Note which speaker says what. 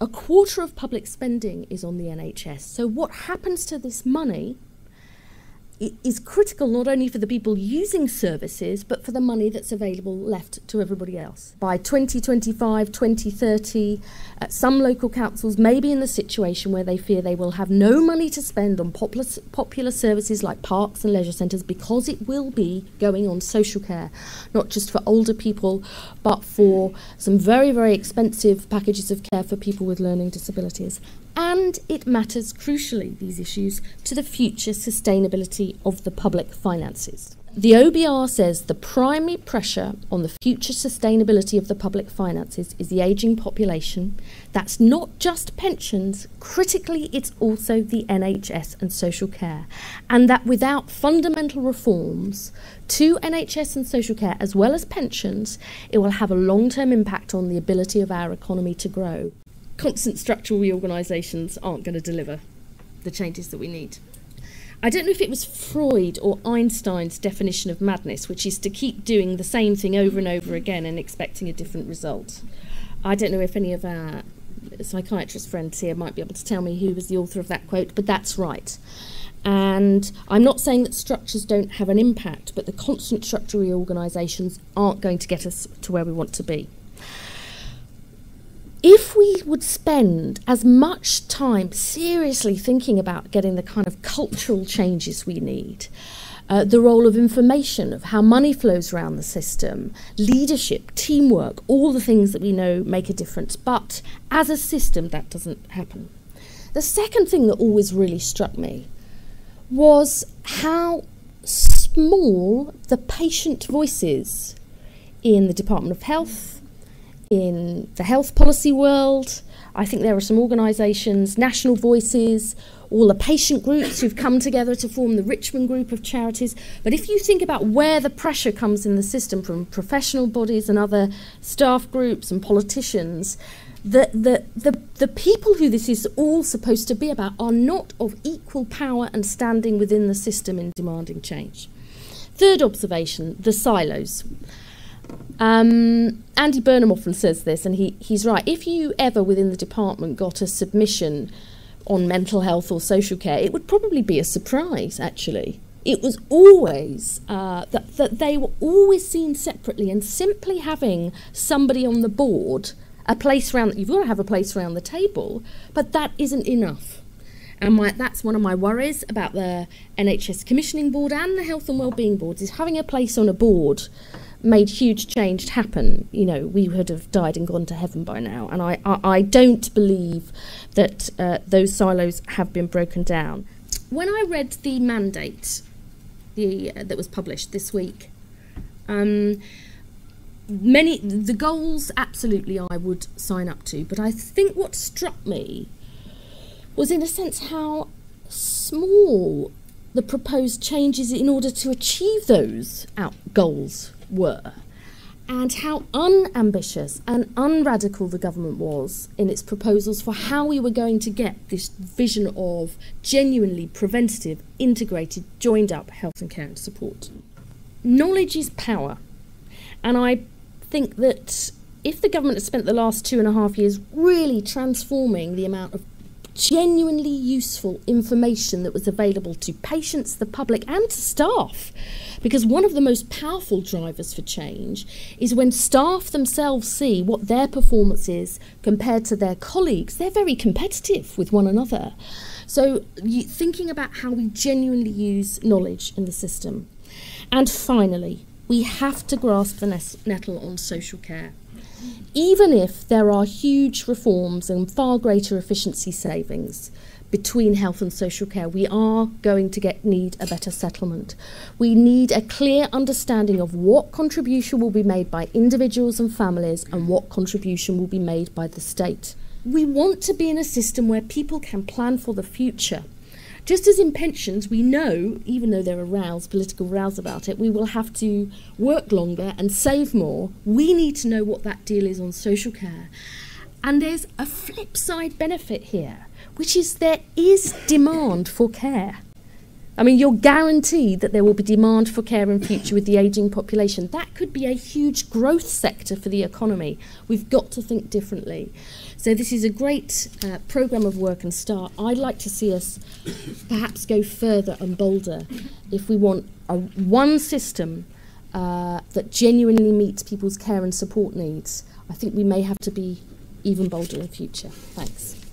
Speaker 1: A quarter of public spending is on the NHS. So what happens to this money is critical not only for the people using services, but for the money that's available left to everybody else. By 2025, 2030, some local councils may be in the situation where they fear they will have no money to spend on popular services like parks and leisure centres, because it will be going on social care, not just for older people, but for some very, very expensive packages of care for people with learning disabilities. And it matters crucially, these issues, to the future sustainability of the public finances. The OBR says the primary pressure on the future sustainability of the public finances is the ageing population. That's not just pensions, critically it's also the NHS and social care. And that without fundamental reforms to NHS and social care, as well as pensions, it will have a long-term impact on the ability of our economy to grow. Constant structural reorganisations aren't going to deliver the changes that we need. I don't know if it was Freud or Einstein's definition of madness, which is to keep doing the same thing over and over again and expecting a different result. I don't know if any of our psychiatrist friends here might be able to tell me who was the author of that quote, but that's right. And I'm not saying that structures don't have an impact, but the constant structural reorganisations aren't going to get us to where we want to be. If we would spend as much time seriously thinking about getting the kind of cultural changes we need, the role of information, of how money flows around the system, leadership, teamwork, all the things that we know make a difference, but as a system that doesn't happen. The second thing that always really struck me was how small the patient voices in the Department of Health, in the health policy world. I think there are some organisations, National Voices, all the patient groups who've come together to form the Richmond group of charities. But if you think about where the pressure comes in the system from professional bodies and other staff groups and politicians, the people who this is all supposed to be about are not of equal power and standing within the system in demanding change. Third observation, the silos. Andy Burnham often says this, and he's right. If you ever within the department got a submission on mental health or social care, it would probably be a surprise, actually. It was always that they were always seen separately, and simply having somebody on the board, a place around, you've got to have a place around the table, but that isn't enough. And that's one of my worries about the NHS Commissioning Board and the Health and Wellbeing Boards, is having a place on a board made huge change happen. You know, we would have died and gone to heaven by now. And I don't believe that those silos have been broken down. When I read the mandate that was published this week, the goals absolutely I would sign up to, but I think what struck me was in a sense how small the proposed changes in order to achieve those goals were, and how unambitious and unradical the government was in its proposals for how we were going to get this vision of genuinely preventative, integrated, joined up health and care and support. Knowledge is power, and I think that if the government has spent the last 2.5 years really transforming the amount of genuinely useful information that was available to patients, the public and to staff, because one of the most powerful drivers for change is when staff themselves see what their performance is compared to their colleagues. They're very competitive with one another. So thinking about how we genuinely use knowledge in the system. And finally, we have to grasp the nettle on social care. Even if there are huge reforms and far greater efficiency savings between health and social care, we are going to need a better settlement. We need a clear understanding of what contribution will be made by individuals and families and what contribution will be made by the state. We want to be in a system where people can plan for the future. Just as in pensions, we know, even though there are political rows about it, we will have to work longer and save more. We need to know what that deal is on social care. And there's a flip side benefit here, which is there is demand for care. I mean, you're guaranteed that there will be demand for care in future with the ageing population. That could be a huge growth sector for the economy. We've got to think differently. So this is a great programme of work and start. I'd like to see us perhaps go further and bolder if we want one system that genuinely meets people's care and support needs. I think we may have to be even bolder in future. Thanks.